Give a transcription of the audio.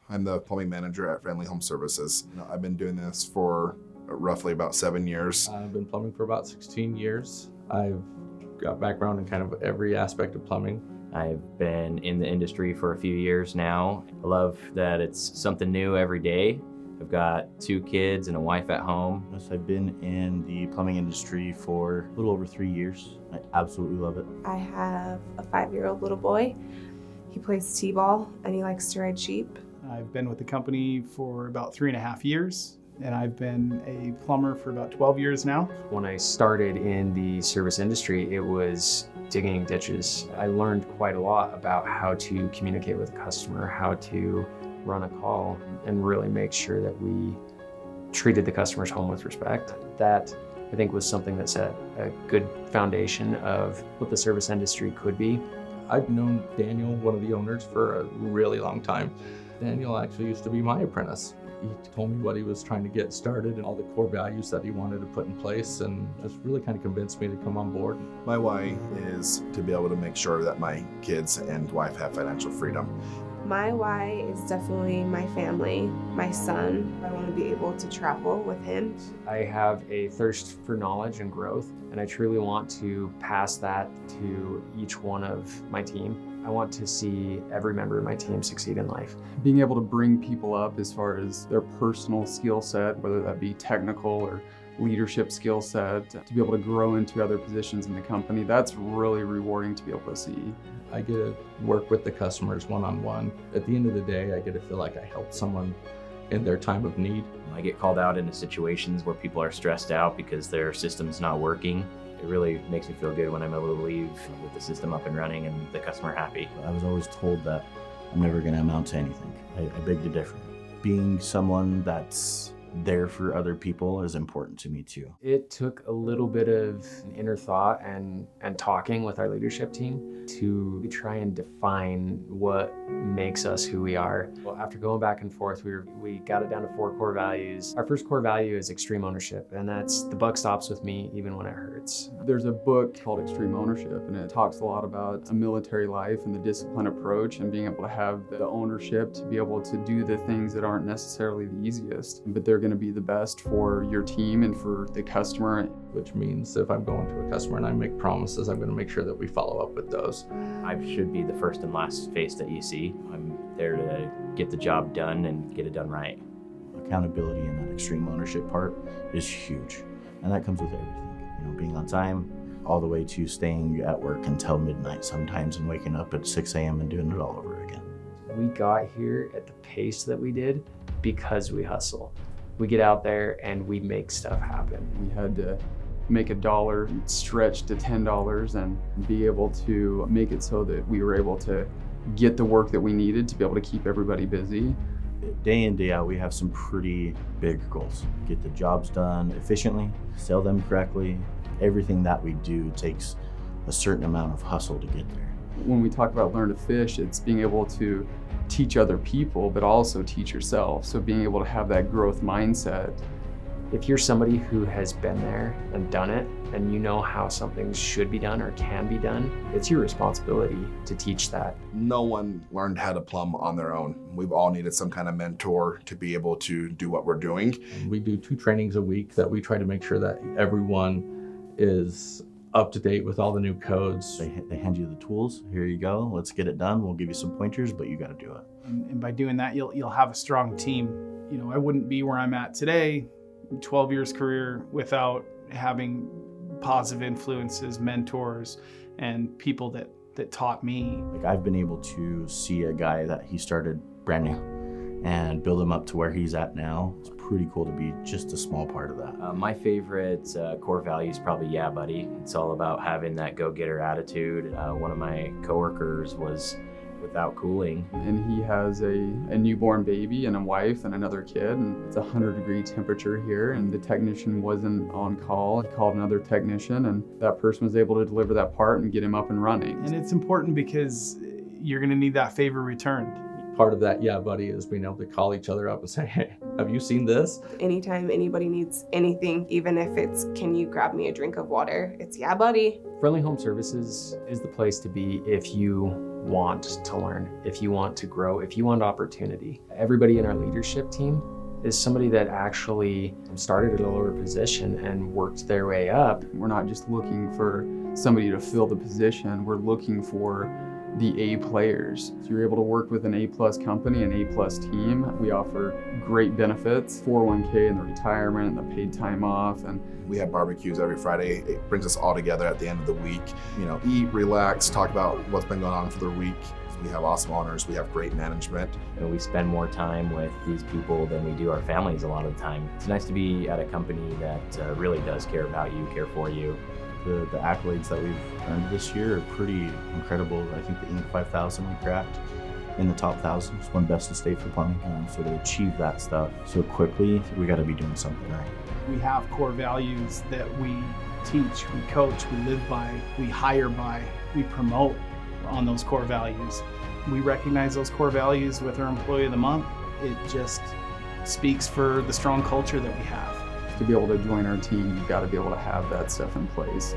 I'm the plumbing manager at Friendly Home Services. I've been doing this for roughly about 7 years. I've been plumbing for about 16 years. I've got background in kind of every aspect of plumbing. I've been in the industry for a few years now. I love that it's something new every day. I've got 2 kids and a wife at home. Yes, I've been in the plumbing industry for a little over 3 years. I absolutely love it. I have a 5-year-old little boy. He plays t-ball and he likes to ride sheep. I've been with the company for about 3.5 years, and I've been a plumber for about 12 years now. When I started in the service industry, it was digging ditches. I learned quite a lot about how to communicate with a customer, how to run a call, and really make sure that we treated the customer's home with respect. That, I think, was something that set a good foundation of what the service industry could be. I've known Daniel, one of the owners, for a really long time. Daniel actually used to be my apprentice. He told me what he was trying to get started and all the core values that he wanted to put in place, and just really kind of convinced me to come on board. My why is to be able to make sure that my kids and wife have financial freedom. My why is definitely my family, my son. I want to be able to travel with him. I have a thirst for knowledge and growth, and I truly want to pass that to each one of my team. I want to see every member of my team succeed in life. Being able to bring people up as far as their personal skill set, whether that be technical or leadership skill set, to be able to grow into other positions in the company, that's really rewarding to be able to see. I get to work with the customers one-on-one. At the end of the day, I get to feel like I helped someone in their time of need. I get called out into situations where people are stressed out because their system's not working. It really makes me feel good when I'm able to leave with the system up and running and the customer happy. I was always told that I'm never going to amount to anything. I beg to differ. Being someone that's there for other people is important to me too. It took a little bit of inner thought and talking with our leadership team to try and define what makes us who we are. Well, after going back and forth, we got it down to 4 core values. Our first core value is extreme ownership, and that's the buck stops with me even when it hurts. There's a book called Extreme Ownership, and it talks a lot about a military life and the discipline approach and being able to have the ownership to be able to do the things that aren't necessarily the easiest, but they're going to be the best for your team and for the customer. Which means if I'm going to a customer and I make promises, I'm going to make sure that we follow up with those. I should be the first and last face that you see. I'm there to get the job done and get it done right. Accountability and that extreme ownership part is huge. And that comes with everything. You know, being on time, all the way to staying at work until midnight sometimes and waking up at 6 a.m. and doing it all over again. We got here at the pace that we did because we hustle. We get out there and we make stuff happen. We had to make $1 stretch to $10 and be able to make it so that we were able to get the work that we needed to be able to keep everybody busy. Day in, day out, we have some pretty big goals. Get the jobs done efficiently, sell them correctly. Everything that we do takes a certain amount of hustle to get there. When we talk about learn to fish, it's being able to teach other people, but also teach yourself. So being able to have that growth mindset. If you're somebody who has been there and done it, and you know how something should be done or can be done, it's your responsibility to teach that. No one learned how to plumb on their own. We've all needed some kind of mentor to be able to do what we're doing. We do 2 trainings a week that we try to make sure that everyone is up to date with all the new codes. They hand you the tools. Here you go. Let's get it done. We'll give you some pointers, but you got to do it. And by doing that, you'll have a strong team. You know, I wouldn't be where I'm at today, 12 years career, without having positive influences, mentors, and people that taught me. Like, I've been able to see a guy that he started brand new and build him up to where he's at now. It's pretty cool to be just a small part of that. My favorite core value is probably yeah, buddy. It's all about having that go-getter attitude. One of my coworkers was without cooling. And he has a newborn baby and a wife and another kid, and it's 100-degree temperature here, and the technician wasn't on call. He called another technician, and that person was able to deliver that part and get him up and running. And it's important because you're going to need that favor returned. Part of that, yeah, buddy, is being able to call each other up and say, hey, have you seen this? Anytime anybody needs anything, even if it's, can you grab me a drink of water? It's, yeah, buddy. Friendly Home Services is the place to be if you want to learn, if you want to grow, if you want opportunity. Everybody in our leadership team is somebody that actually started at a lower position and worked their way up. We're not just looking for somebody to fill the position, we're looking for the A players. So you're able to work with an A+ company, an A+ team. We offer great benefits, 401k and the retirement and the paid time off. And We have barbecues every Friday. It brings us all together at the end of the week. You know, eat, relax, talk about what's been going on for the week. We have awesome owners. We have great management. And we spend more time with these people than we do our families a lot of the time. It's nice to be at a company that really does care about you, care for you. The accolades that we've earned this year are pretty incredible. I think the Inc. 5000 we cracked in the top 1,000. It's one best in state for plumbing. So to achieve that stuff so quickly, we got to be doing something right. We have core values that we teach, we coach, we live by, we hire by, we promote on those core values. We recognize those core values with our Employee of the Month. It just speaks for the strong culture that we have. to be able to join our team, you've got to be able to have that stuff in place.